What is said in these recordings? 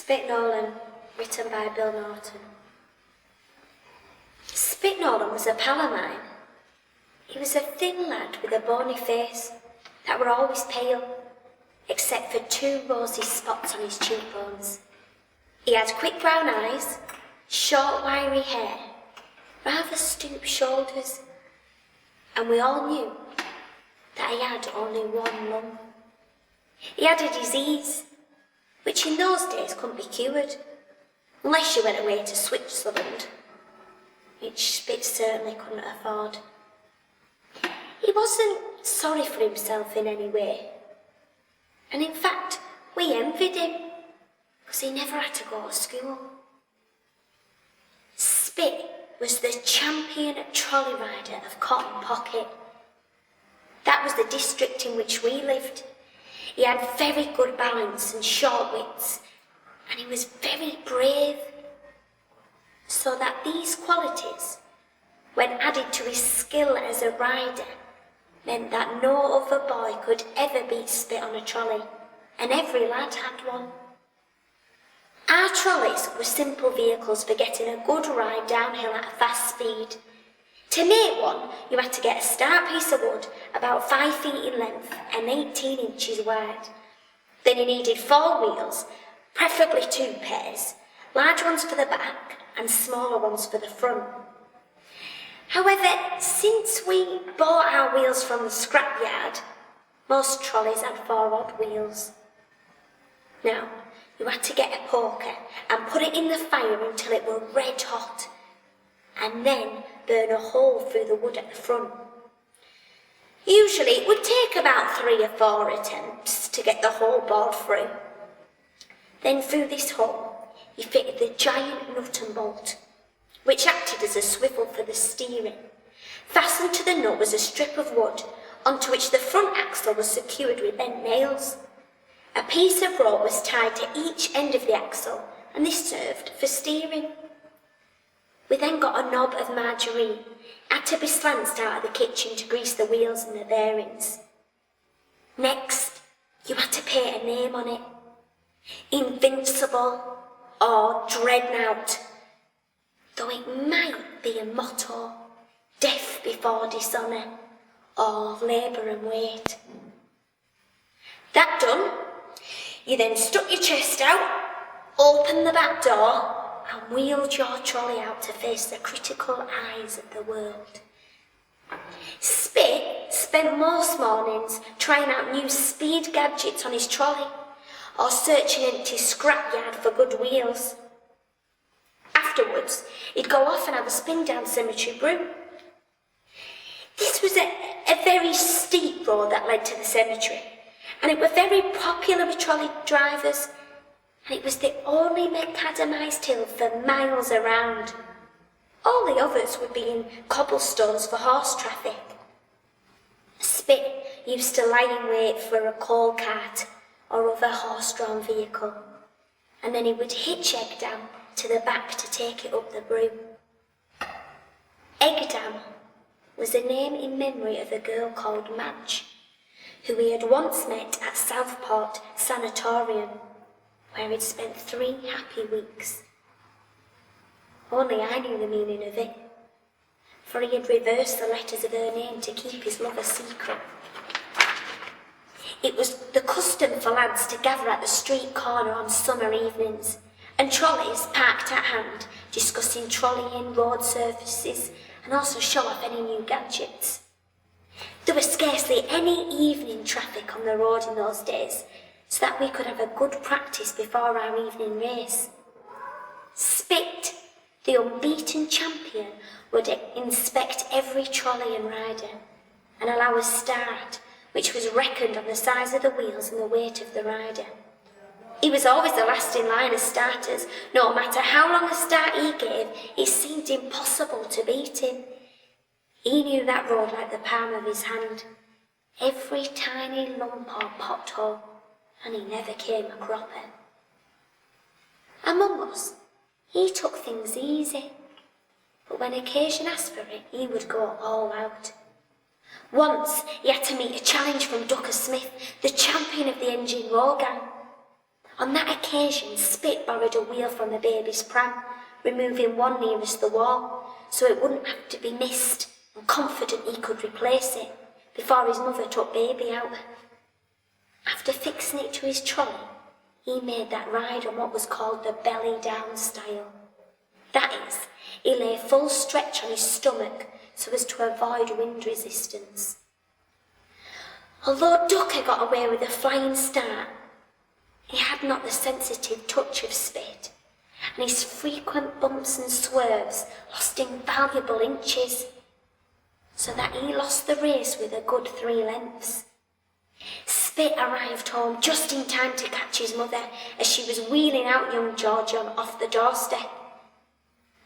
Spit Nolan, written by Bill Naughton. Spit Nolan was a pal of mine. He was a thin lad with a bony face that were always pale, except for 2 rosy spots on his cheekbones. He had quick brown eyes, short wiry hair, rather stooped shoulders, and we all knew that he had only 1 lung. He had a disease which in those days couldn't be cured, unless you went away to Switzerland, which Spit certainly couldn't afford. He wasn't sorry for himself in any way, and in fact we envied him, because he never had to go to school. Spit was the champion trolley rider of Cotton Pocket. That was the district in which we lived. He had very good balance and short wits, and he was very brave. So that these qualities, when added to his skill as a rider, meant that no other boy could ever beat Spit on a trolley, and every lad had one. Our trolleys were simple vehicles for getting a good ride downhill at a fast speed. To make one, you had to get a stout piece of wood about 5 feet in length and 18 inches wide. Then you needed 4 wheels, preferably 2 pairs, large ones for the back and smaller ones for the front. However, since we bought our wheels from the scrapyard, most trolleys had 4 odd wheels. Now, you had to get a poker and put it in the fire until it were red hot, and then burn a hole through the wood at the front. Usually it would take about 3 or 4 attempts to get the whole board through. Then through this hole he fitted the giant nut and bolt, which acted as a swivel for the steering. Fastened to the nut was a strip of wood onto which the front axle was secured with bent nails. A piece of rope was tied to each end of the axle, and this served for steering. We then got a knob of margarine, had to be slanced out of the kitchen to grease the wheels and the bearings. Next, you had to paint a name on it. Invincible or Dreadnought, though it might be a motto, death before dishonour, or labour and weight. That done, you then stuck your chest out, opened the back door, and wheeled your trolley out to face the critical eyes of the world. Spit spent most mornings trying out new speed gadgets on his trolley, or searching empty scrapyard for good wheels. Afterwards, he'd go off and have a spin down Cemetery Brew. This was a very steep road that led to the cemetery, and it was very popular with trolley drivers, and it was the only macadamised hill for miles around. All the others would be in cobblestones for horse traffic. Spit used to lie in wait for a coal cart or other horse-drawn vehicle, and then he would hitch Egg Dam to the back to take it up the brew. Egg Dam was a name in memory of a girl called Madge, who he had once met at Southport Sanatorium, where he'd spent 3 happy weeks. Only I knew the meaning of it, for he had reversed the letters of her name to keep his love a secret. It was the custom for lads to gather at the street corner on summer evenings, and trolleys parked at hand, discussing trolleying, road services, and also show off any new gadgets. There was scarcely any evening traffic on the road in those days, so that we could have a good practice before our evening race. Spit, the unbeaten champion, would inspect every trolley and rider, and allow a start, which was reckoned on the size of the wheels and the weight of the rider. He was always the last in line of starters. No matter how long a start he gave, it seemed impossible to beat him. He knew that road like the palm of his hand, every tiny lump or pothole, and he never came a cropper. Among us, he took things easy, but when occasion asked for it, he would go all out. Once he had to meet a challenge from Ducker Smith, the champion of the engine row gang. On that occasion, Spit borrowed a wheel from the baby's pram, removing one nearest the wall, so it wouldn't have to be missed, and confident he could replace it before his mother took baby out. After fixing it to his trolley, he made that ride on what was called the belly down style. That is, he lay full stretch on his stomach so as to avoid wind resistance. Although Ducker got away with a flying start, he had not the sensitive touch of Spit, and his frequent bumps and swerves lost invaluable inches, so that he lost the race with a good 3 lengths. Spit arrived home just in time to catch his mother as she was wheeling out young George on off the doorstep.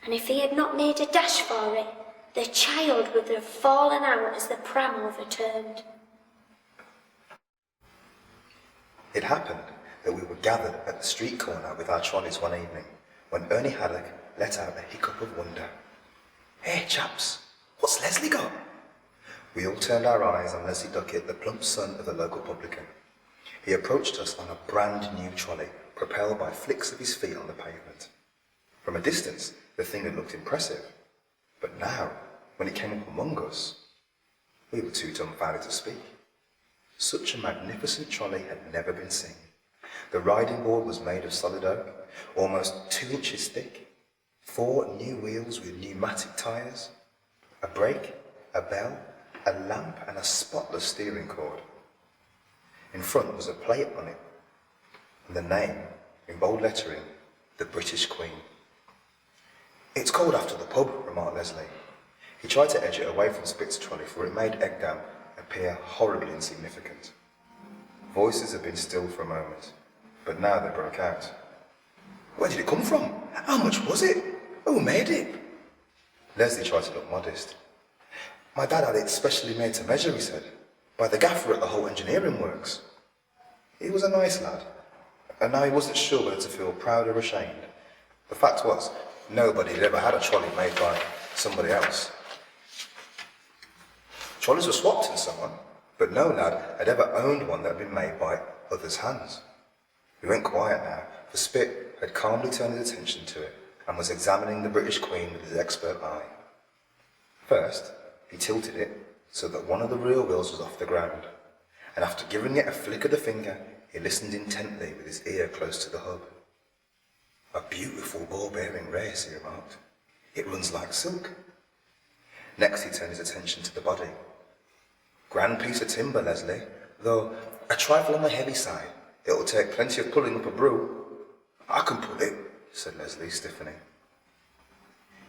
And if he had not made a dash for it, the child would have fallen out as the pram overturned. It happened that we were gathered at the street corner with our trolleys one evening when Ernie Haddock let out a hiccup of wonder. "Hey, chaps, what's Leslie got?" We all turned our eyes on Leslie Duckett, the plump son of the local publican. He approached us on a brand new trolley, propelled by flicks of his feet on the pavement. From a distance, the thing had looked impressive, but now, when it came up among us, we were too dumbfounded to speak. Such a magnificent trolley had never been seen. The riding board was made of solid oak, almost 2 inches thick, 4 new wheels with pneumatic tyres, a brake, a bell, a lamp and a spotless steering cord. In front was a plate on it, and the name, in bold lettering, the British Queen. "It's called after the pub," remarked Leslie. He tried to edge it away from Spit's trolley, for it made Egdam appear horribly insignificant. Voices had been still for a moment, but now they broke out. "Where did it come from? How much was it? Who made it?" Leslie tried to look modest. "My dad had it specially made to measure," he said, "by the gaffer at the Holt Engineering Works." He was a nice lad, and now he wasn't sure whether to feel proud or ashamed. The fact was, nobody had ever had a trolley made by somebody else. Trolleys were swapped and so on, but no lad had ever owned one that had been made by others' hands. We went quiet now, for Spit had calmly turned his attention to it and was examining the British Queen with his expert eye. First, he tilted it so that one of the rear wheels was off the ground, and after giving it a flick of the finger, he listened intently with his ear close to the hub. "A beautiful ball-bearing race," he remarked. "It runs like silk." Next he turned his attention to the body. "Grand piece of timber, Leslie, though a trifle on the heavy side. It'll take plenty of pulling up a brew." "I can pull it," said Leslie, stiffening.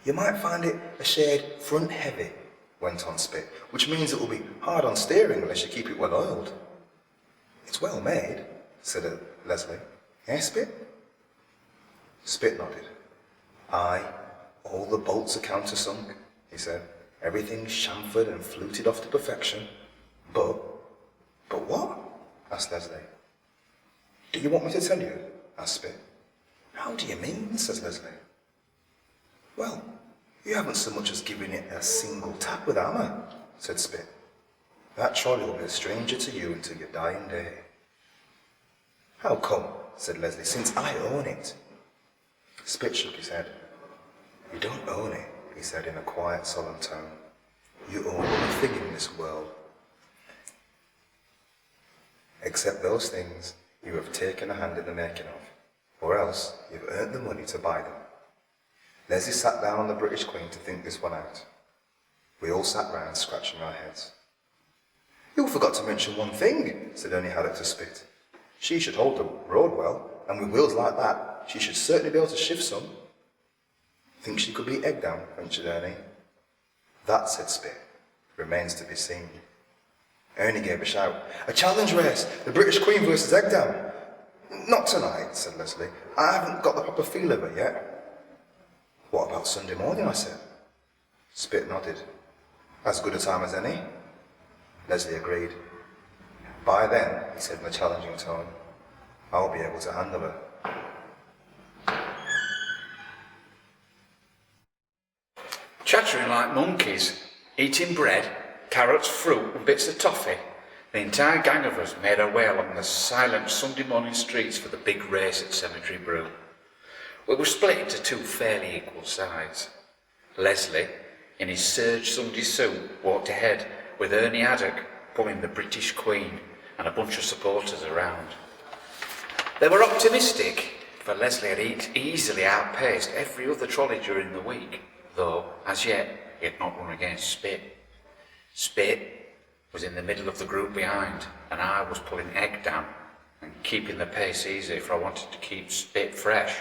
"You might find it a shade front heavy," went on Spit, "which means it will be hard on steering unless you keep it well oiled." "It's well made," said Leslie. "Eh, Spit?" Spit nodded. "Aye, all the bolts are countersunk," he said. "Everything's chamfered and fluted off to perfection. But what?" asked Leslie. "Do you want me to tell you?" asked Spit. "How do you mean?" says Leslie. "Well, you haven't so much as given it a single tap with a hammer," said Spit. "That trolley will be a stranger to you until your dying day." "How come?" said Leslie, "since I own it?" Spit shook his head. "You don't own it," he said in a quiet, solemn tone. "You own nothing in this world, except those things you have taken a hand in the making of, or else you've earned the money to buy them." Leslie sat down on the British Queen to think this one out. We all sat round scratching our heads. "You forgot to mention one thing," said Ernie Haddock to Spit. "She should hold the road well, and with wheels like that, she should certainly be able to shift some." "Think she could beat Egdam?" ventured Ernie. "That," said Spit, "remains to be seen." Ernie gave a shout. "A challenge race! The British Queen versus Egdam!" "Not tonight," said Leslie. "I haven't got the proper feel of it yet." "What about Sunday morning?" I said. Spit nodded. "As good a time as any." Leslie agreed. "By then," he said in a challenging tone, "I'll be able to handle her." Chattering like monkeys, eating bread, carrots, fruit and bits of toffee. The entire gang of us made our way along the silent Sunday morning streets for the big race at Cemetery Brew. We were split into two fairly equal sides. Leslie, in his serge Sunday suit, walked ahead with Ernie Haddock pulling the British Queen and a bunch of supporters around. They were optimistic, for Leslie had easily outpaced every other trolley during the week, though, as yet, he had not run against Spit. Spit was in the middle of the group behind, and I was pulling Egg down and keeping the pace easy, for I wanted to keep Spit fresh.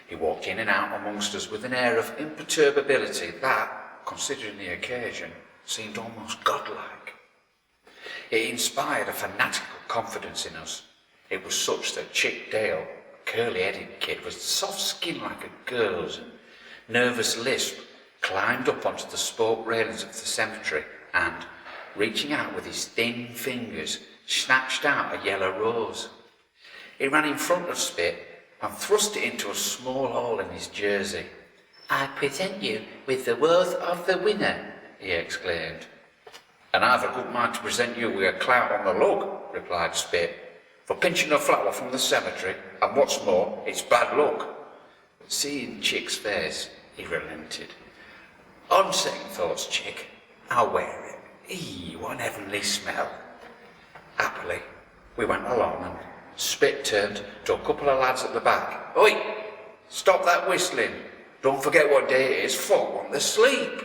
He walked in and out amongst us with an air of imperturbability that, considering the occasion, seemed almost godlike. It inspired a fanatical confidence in us. It was such that Chick Dale, a curly-headed kid with soft skin like a girl's and nervous lisp, climbed up onto the spoke railings of the cemetery and, reaching out with his thin fingers, snatched out a yellow rose. He ran in front of Spit and thrust it into a small hole in his jersey. "I present you with the rose of the winner," he exclaimed. "And I've a good mind to present you with a clout on the lug," replied Spit, "for pinching a flower from the cemetery, and what's more, it's bad luck." But seeing Chick's face, he relented. "On second thoughts, Chick, I'll wear it. What an heavenly smell." Happily, we went along and Spit turned to a couple of lads at the back. "Oi! Stop that whistling. Don't forget what day it is. Folk want to sleep."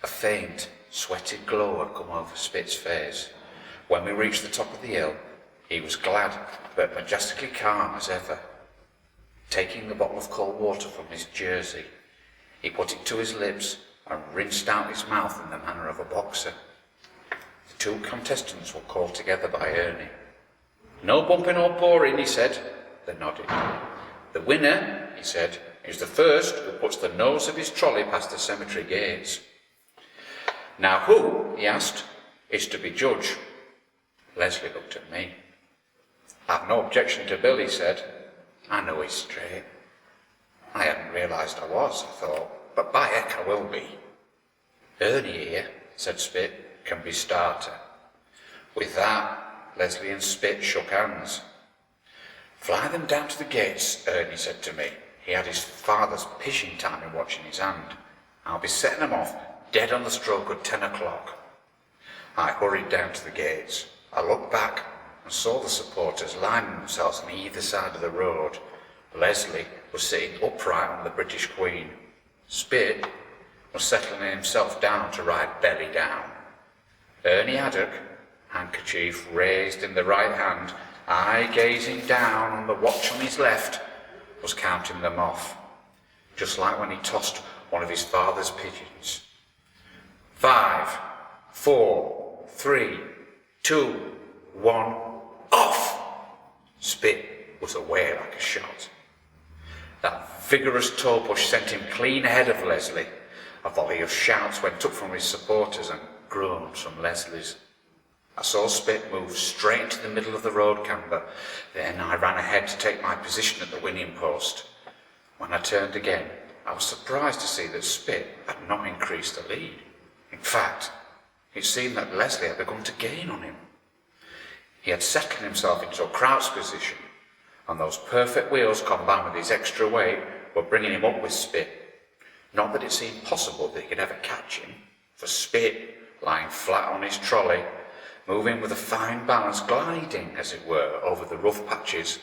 A faint, sweaty glow had come over Spit's face. When we reached the top of the hill, he was glad but majestically calm as ever. Taking the bottle of cold water from his jersey, he put it to his lips and rinsed out his mouth in the manner of a boxer. The two contestants were called together by Ernie. "No bumping or pouring," he said. They nodded. "The winner," he said, "is the first who puts the nose of his trolley past the cemetery gates." "Now who," he asked, "is to be judge?" Leslie looked at me. "I've no objection to Bill," he said. "I know he's straight." I hadn't realised I was, I thought, but by heck I will be. "Ernie here," said Spit, "can be starter." With that, Leslie and Spit shook hands. "Fly them down to the gates," Ernie said to me. He had his father's pigeon timing watch in his hand. "I'll be setting them off dead on the stroke of 10 o'clock. I hurried down to the gates. I looked back and saw the supporters lining themselves on either side of the road. Leslie was sitting upright on the British Queen. Spit was settling himself down to ride belly down. Ernie Haddock, handkerchief raised in the right hand, eye gazing down on the watch on his left, was counting them off, just like when he tossed one of his father's pigeons. 5, 4, 3, 2, 1, off! Spit was away like a shot. That vigorous toe push sent him clean ahead of Leslie. A volley of shouts went up from his supporters and groans from Leslie's. I saw Spit move straight into the middle of the road camber. Then I ran ahead to take my position at the winning post. When I turned again, I was surprised to see that Spit had not increased the lead. In fact, it seemed that Leslie had begun to gain on him. He had settled himself into a crouch position, and those perfect wheels combined with his extra weight were bringing him up with Spit. Not that it seemed possible that he could ever catch him, for Spit, lying flat on his trolley, moving with a fine balance, gliding, as it were, over the rough patches,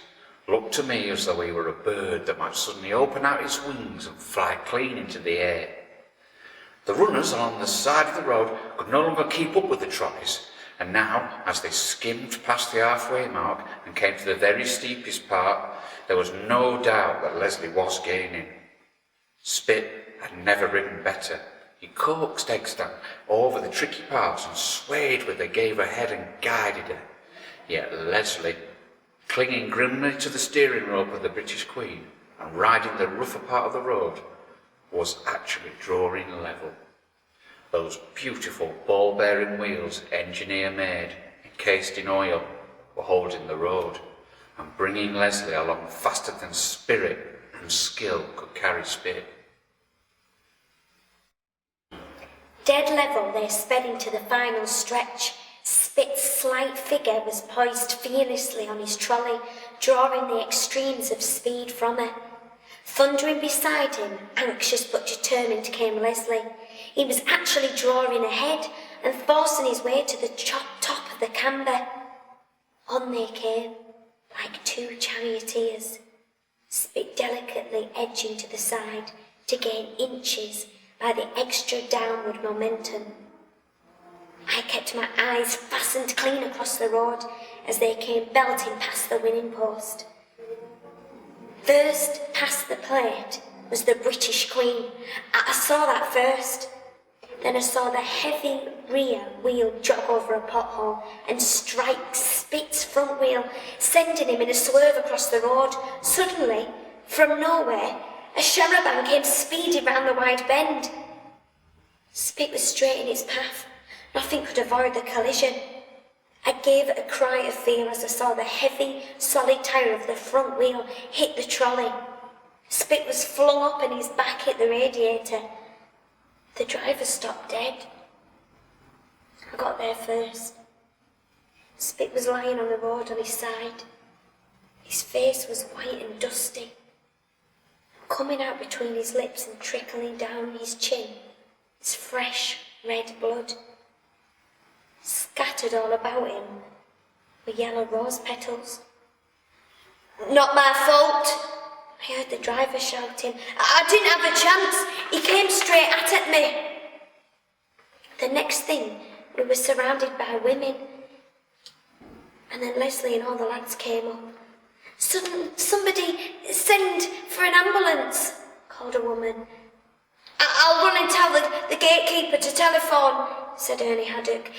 looked to me as though he were a bird that might suddenly open out his wings and fly clean into the air. The runners along the side of the road could no longer keep up with the trolleys, and now, as they skimmed past the halfway mark and came to the very steepest part, there was no doubt that Leslie was gaining. Spit had never ridden better. He coaxed Eggs down over the tricky parts and swayed with her, gave her head and guided her. Yet Leslie, clinging grimly to the steering rope of the British Queen and riding the rougher part of the road, was actually drawing level. Those beautiful ball-bearing wheels, engineer-made, encased in oil, were holding the road and bringing Leslie along faster than spirit and skill could carry Spit. Dead level, they sped into the final stretch. Spit Spit's slight figure was poised fearlessly on his trolley, drawing the extremes of speed from her. Thundering beside him, anxious but determined, came Leslie. He was actually drawing ahead and forcing his way to the top of the camber. On they came, like two charioteers, Spit delicately edging to the side to gain inches by the extra downward momentum. I kept my eyes fastened clean across the road as they came belting past the winning post. First past the plate was the British Queen. I saw that first. Then I saw the heavy rear wheel jog over a pothole and strike Spit's front wheel, sending him in a swerve across the road. Suddenly, from nowhere, a charabanc came speeding round the wide bend. Spit was straight in its path. Nothing could avoid the collision. I gave a cry of fear as I saw the heavy, solid tyre of the front wheel hit the trolley. Spit was flung up and his back hit the radiator. The driver stopped dead. I got there first. Spit was lying on the road on his side. His face was white and dusty. Coming out between his lips and trickling down his chin, his fresh red blood. Scattered all about him were yellow rose petals. "Not my fault," I heard the driver shouting. "I didn't have a chance. He came straight at me." The next thing, we were surrounded by women. And then Leslie and all the lads came up. Somebody send for an ambulance," called a woman. "I'll run and tell the gatekeeper to telephone," said Ernie Haddock.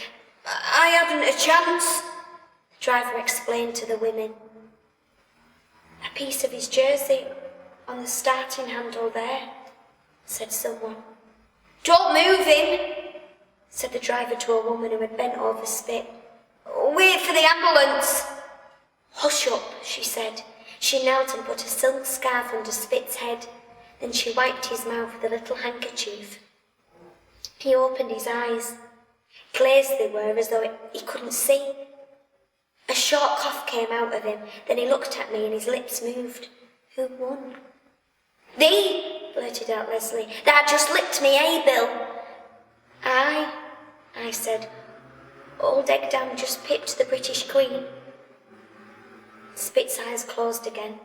"I hadn't a chance," the driver explained to the women. "A piece of his jersey on the starting handle there," said someone. "Don't move him," said the driver to a woman who had bent over Spit. "Wait for the ambulance." "Hush up," she said. She knelt and put a silk scarf under Spit's head. Then she wiped his mouth with a little handkerchief. He opened his eyes. Glazed they were, as though he couldn't see. A short cough came out of him. Then he looked at me and his lips moved. "Who won?" "Thee," blurted out Leslie. "That just licked me, eh, Bill?" I said. "Old Egdam just pipped the British Queen." Spit's eyes closed again.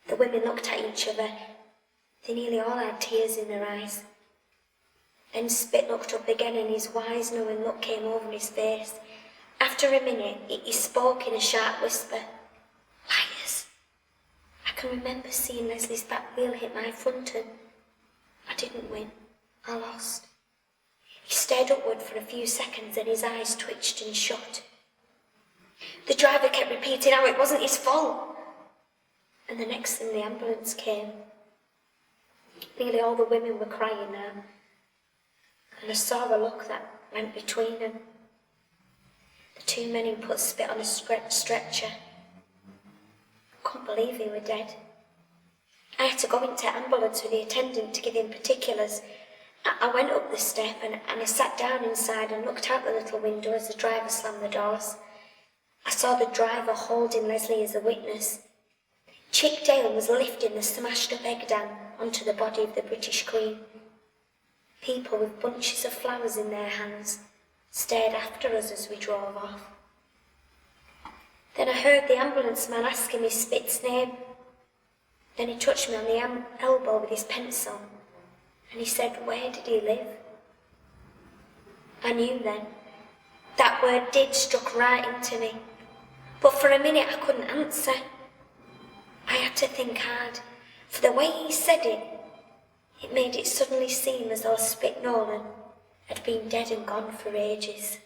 The women looked at each other. They nearly all had tears in their eyes. Then Spit looked up again and his wise, knowing look came over his face. After a minute, he spoke in a sharp whisper. "Liars. I can remember seeing Leslie's back wheel hit my front and I didn't win. I lost." He stared upward for a few seconds and his eyes twitched and shut. The driver kept repeating how it wasn't his fault. And the next thing, the ambulance came. Nearly all the women were crying now. And I saw a look that went between them. The two men who put Spit on a stretcher. I couldn't believe he were dead. I had to go into ambulance with the attendant to give him particulars. I went up the step and I sat down inside and looked out the little window as the driver slammed the doors. I saw the driver holding Leslie as a witness. Chick Dale was lifting the smashed-up Egdam onto the body of the British Queen. People with bunches of flowers in their hands stared after us as we drove off. Then I heard the ambulance man asking me Spit's name. Then he touched me on the elbow with his pencil, and he said, "Where did he live?" I knew then. That word did struck right into me. But for a minute I couldn't answer. I had to think hard, for the way he said it, it made it suddenly seem as though Spit Nolan had been dead and gone for ages.